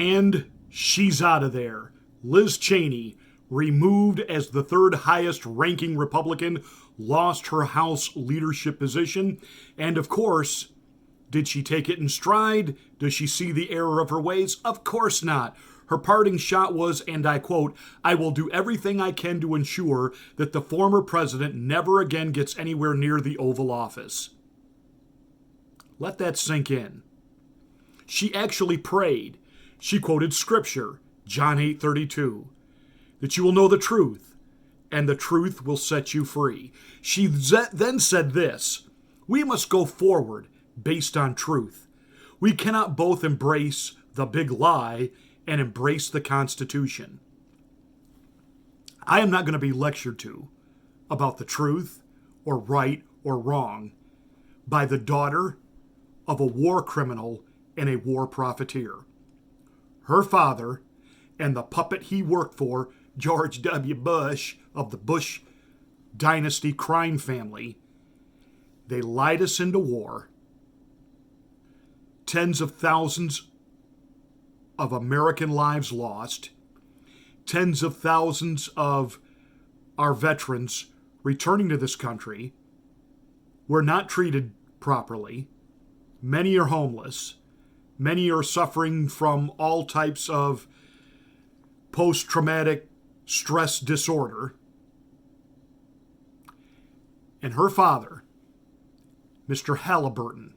And she's out of there. Liz Cheney, removed as the third highest ranking Republican, lost her House leadership position. And of course, did she take it in stride? Does she see the error of her ways? Of course not. Her parting shot was, and I quote, "I will do everything I can to ensure that the former president never again gets anywhere near the Oval Office." Let that sink in. She actually prayed. She quoted scripture, John 8:32, that you will know the truth, and the truth will set you free. She then said this: we must go forward based on truth. We cannot both embrace the big lie and embrace the Constitution. I am not going to be lectured to about the truth or right or wrong by the daughter of a war criminal and a war profiteer. Her father and the puppet he worked for, George W. Bush of the Bush dynasty crime family, they lied us into war. Tens of thousands of American lives lost. Tens of thousands of our veterans returning to this country were not treated properly. Many are homeless. Many are suffering from all types of post-traumatic stress disorder. And her father, Mr. Halliburton,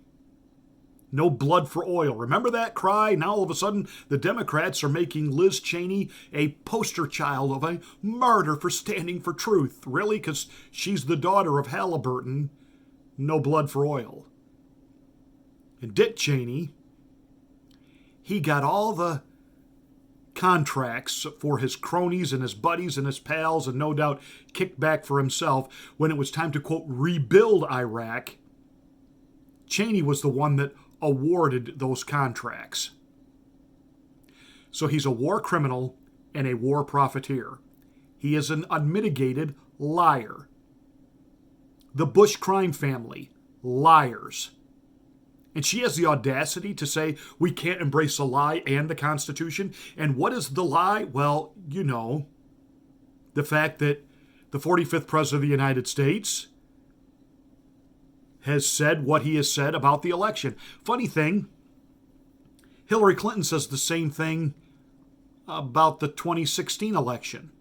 no blood for oil. Remember that cry? Now all of a sudden the Democrats are making Liz Cheney a poster child of a martyr for standing for truth. Really? Because she's the daughter of Halliburton. No blood for oil. And Dick Cheney, he got all the contracts for his cronies and his buddies and his pals, and no doubt kicked back for himself when it was time to, quote, rebuild Iraq. Cheney was the one that awarded those contracts. So he's a war criminal and a war profiteer. He is an unmitigated liar. The Bush crime family, liars. And she has the audacity to say we can't embrace a lie and the Constitution. And what is the lie? Well, you know, the fact that the 45th President of the United States has said what he has said about the election. Funny thing, Hillary Clinton says the same thing about the 2016 election.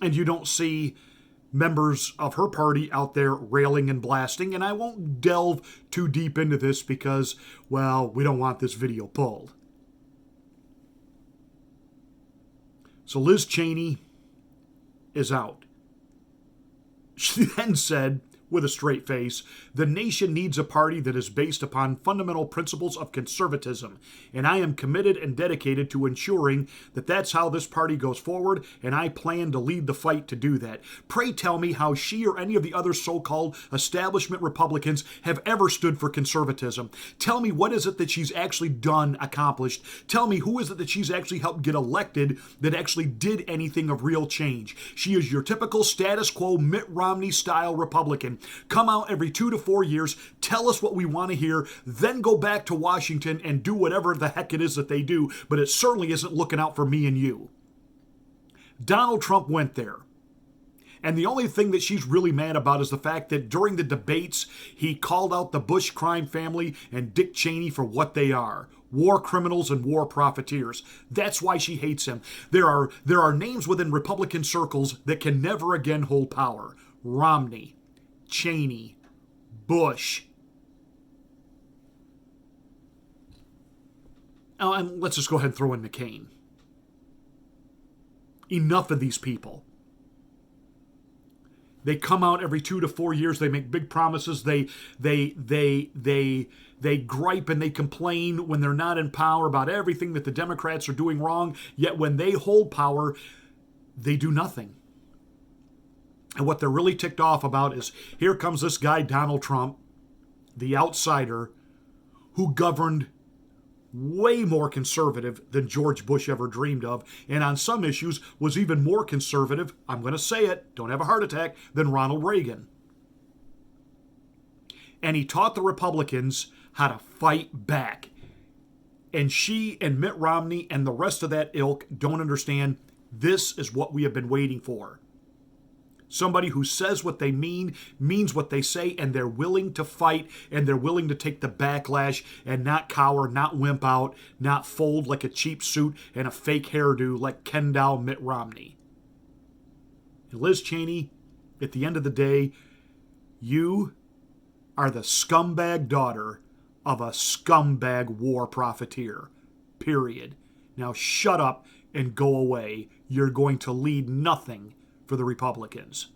And you don't see members of her party out there railing and blasting, and I won't delve too deep into this because, well, we don't want this video pulled. So Liz Cheney is out. She then said, with a straight face, the nation needs a party that is based upon fundamental principles of conservatism, and I am committed and dedicated to ensuring that that's how this party goes forward, and I plan to lead the fight to do that. Pray tell me how she or any of the other so-called establishment Republicans have ever stood for conservatism. Tell me what is it that she's actually done, accomplished. Tell me who is it that she's actually helped get elected that actually did anything of real change. She is your typical status quo Mitt Romney-style Republican. Come out every 2 to 4 years, tell us what we want to hear, then go back to Washington and do whatever the heck it is that they do, but it certainly isn't looking out for me and you. Donald Trump went there. And the only thing that she's really mad about is the fact that during the debates, he called out the Bush crime family and Dick Cheney for what they are. War criminals and war profiteers. That's why she hates him. There are names within Republican circles that can never again hold power. Romney, Cheney, Bush. Oh, and let's just go ahead and throw in McCain. Enough of these people. They come out every 2 to 4 years. They make big promises. They gripe and they complain when they're not in power about everything that the Democrats are doing wrong. Yet when they hold power, they do nothing. And what they're really ticked off about is here comes this guy, Donald Trump, the outsider, who governed way more conservative than George Bush ever dreamed of, and on some issues was even more conservative, I'm going to say it, don't have a heart attack, than Ronald Reagan. And he taught the Republicans how to fight back. And she and Mitt Romney and the rest of that ilk don't understand this is what we have been waiting for. Somebody who says what they mean, means what they say, and they're willing to fight, and they're willing to take the backlash and not cower, not wimp out, not fold like a cheap suit and a fake hairdo like Ken Dow Mitt Romney. And Liz Cheney, at the end of the day, you are the scumbag daughter of a scumbag war profiteer. Period. Now shut up and go away. You're going to lead nothing for the Republicans.